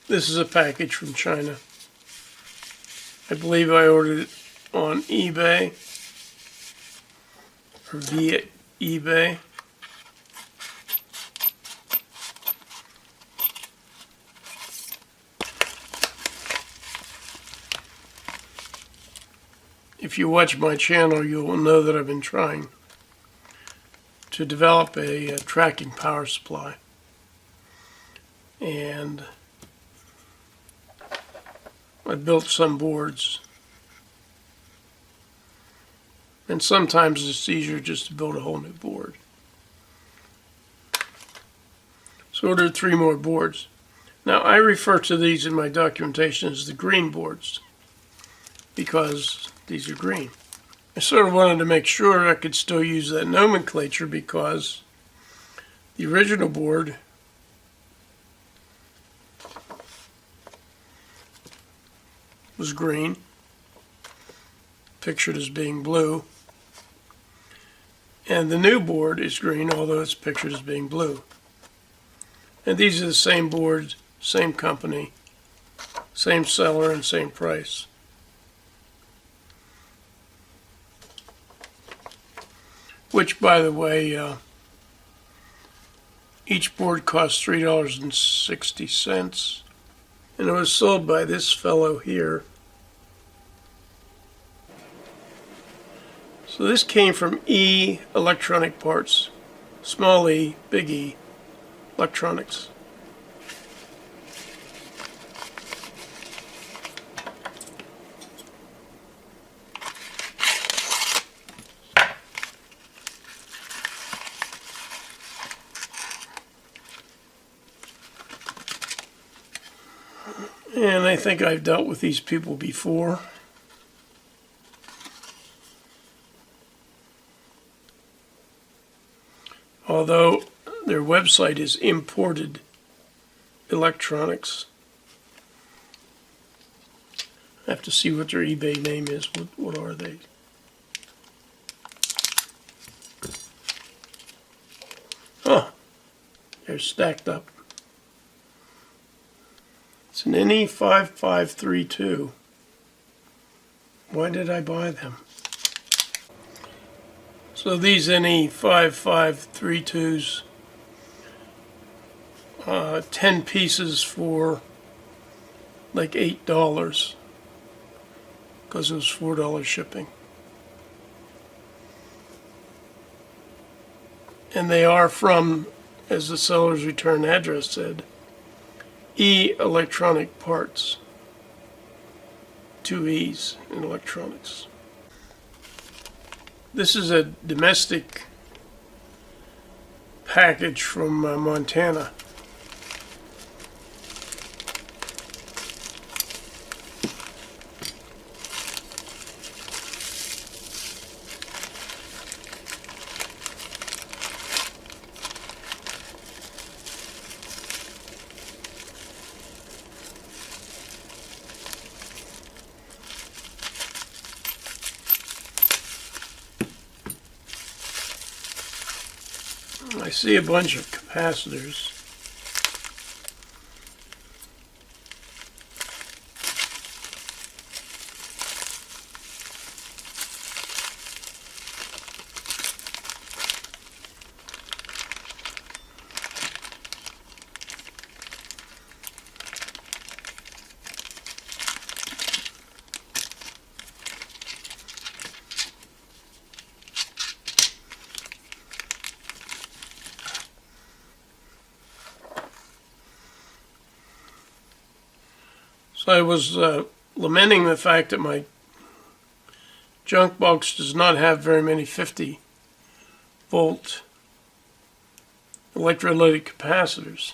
This is a package from China. I believe I ordered it on eBay or via eBay. If you watch my channel, you will know that I've been trying to develop a tracking power supply. And I built some boards. And sometimes it's easier just to build a whole new board. So I ordered 3 more boards. Now I refer to these in my documentation as the green boards because these are green. I sort of wanted to make sure I could still use that nomenclature because the original board was green, pictured as being blue, and the new board is green, although it's pictured as being blue. And these are the same boards, same company, same seller, and same price. Which, by the way, each board costs $3.60, and it was sold by this fellow here. So this came from E Electronic Parts, small e, big E, electronics. And I think I've dealt with these people before. Although their website is Imported Electronics. I have to see what their eBay name is. What are they? Oh, they're stacked up. It's an NE5532. Why did I buy them? So these NE5532s, 10 pieces for like $8 because it was $4 shipping. And they are from, as the seller's return address said, E Electronic Parts. 2 E's in electronics. This is a domestic package from Montana. I see a bunch of capacitors. So I was lamenting the fact that my junk box does not have very many 50 volt electrolytic capacitors.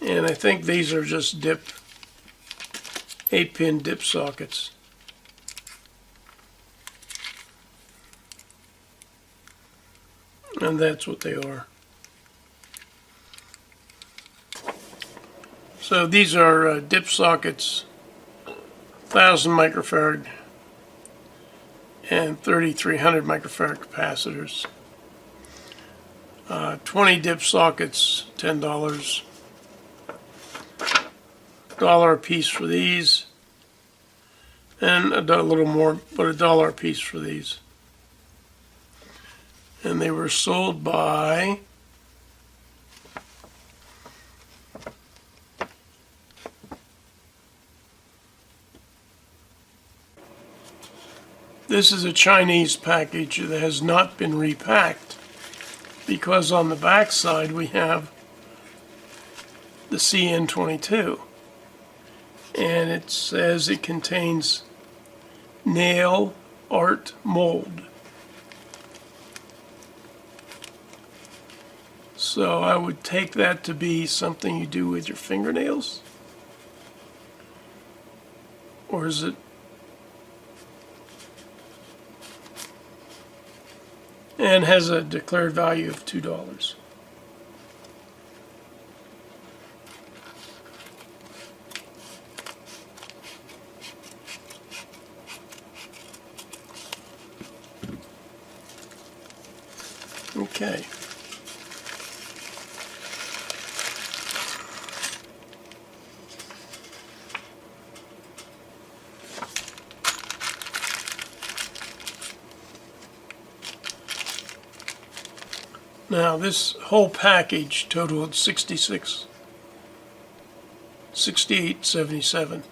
And I think these are just 8-pin dip sockets. And that's what they are. So these are dip sockets, 1000 microfarad and 3300 microfarad capacitors. 20 dip sockets, $10. $1 a piece for these. And a little more, but $1 a piece for these. And they were sold by this is a Chinese package that has not been repacked because on the back side we have the CN22 and it says it contains nail art mold. So I would take that to be something you do with your fingernails? Or is it? And has a declared value of $2. Okay. Now this whole package totaled $68.77,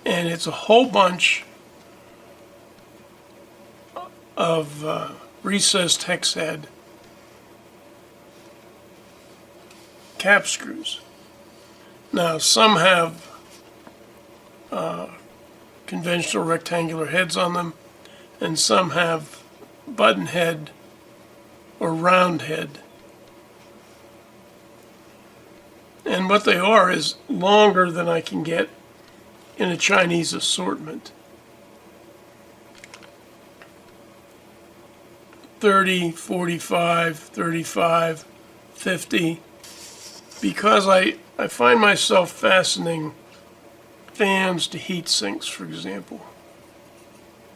and it's a whole bunch of recessed hex head cap screws. Now some have conventional rectangular heads on them, and some have button head or round head. And what they are is longer than I can get in a Chinese assortment. 30, 45, 35, 50. Because I find myself fastening fans to heat sinks, for example.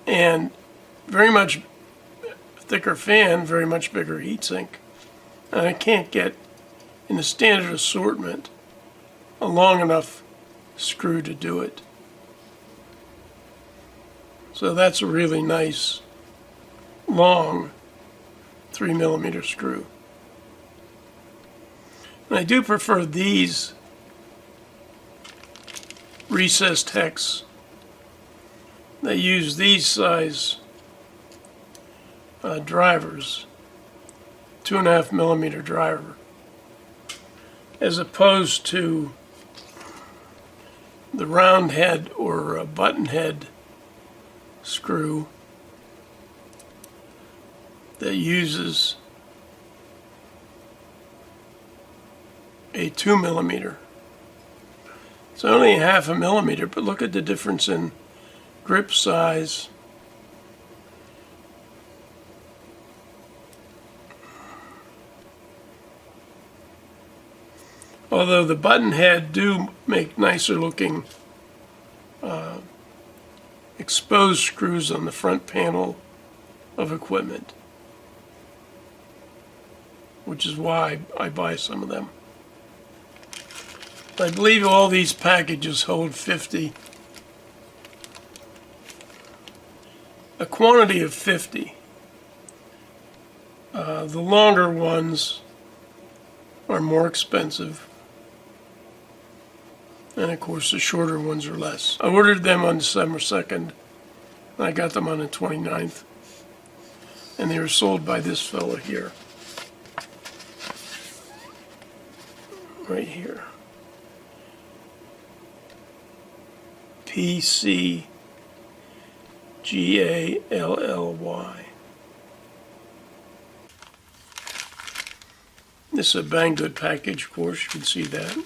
And very much thicker fan, very much bigger heatsink. And I can't get, in a standard assortment, a long enough screw to do it. So that's a really nice, long 3mm screw. And I do prefer these recessed hex. They use these size drivers, 2.5mm driver, as opposed to the round head or button head screw that uses a 2mm. It's only 0.5 millimeter, but look at the difference in grip size. Although the button head do make nicer looking exposed screws on the front panel of equipment, which is why I buy some of them. I believe all these packages hold 50. A quantity of 50. The longer ones are more expensive. And of course the shorter ones are less. I ordered them on December 2nd. And I got them on the 29th. And they were sold by this fellow here. Right here. PCGALLY. This is a Banggood package, of course, you can see that.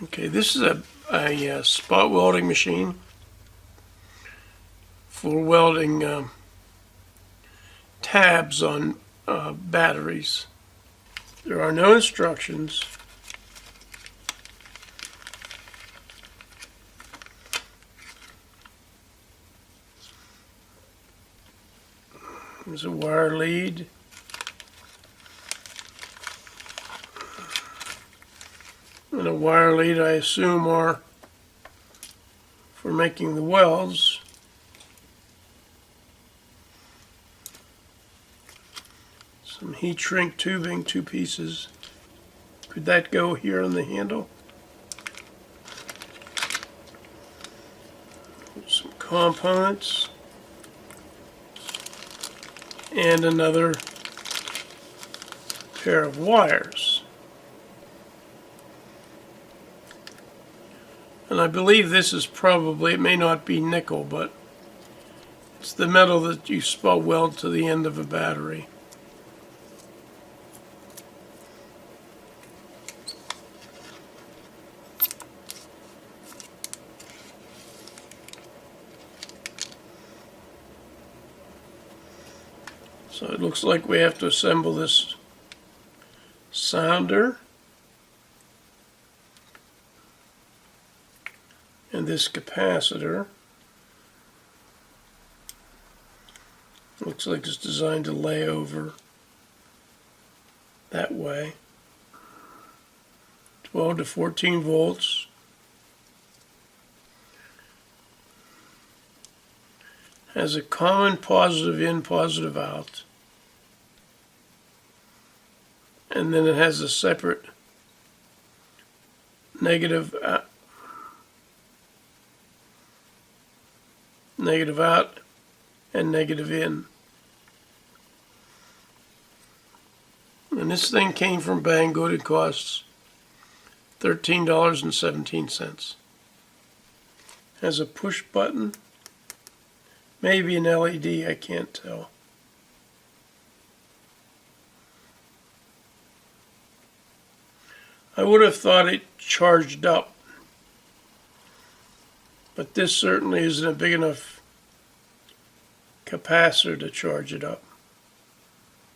Okay, this is a spot welding machine for welding tabs on batteries. There are no instructions. There's a wire lead. And a wire lead, I assume, are for making the welds. Some heat shrink tubing, 2 pieces. Could that go here on the handle? Some components. And another pair of wires. And I believe this is probably, it may not be nickel, but it's the metal that you spot weld to the end of a battery. So it looks like we have to assemble this sounder and this capacitor. Looks like it's designed to lay over that way. 12 to 14 volts. Has a common positive in, positive out. And then it has a separate negative out and negative in. And this thing came from Banggood. It costs $13.17. Has a push button. Maybe an LED, I can't tell. I would have thought it charged up, but this certainly isn't a big enough capacitor to charge it up.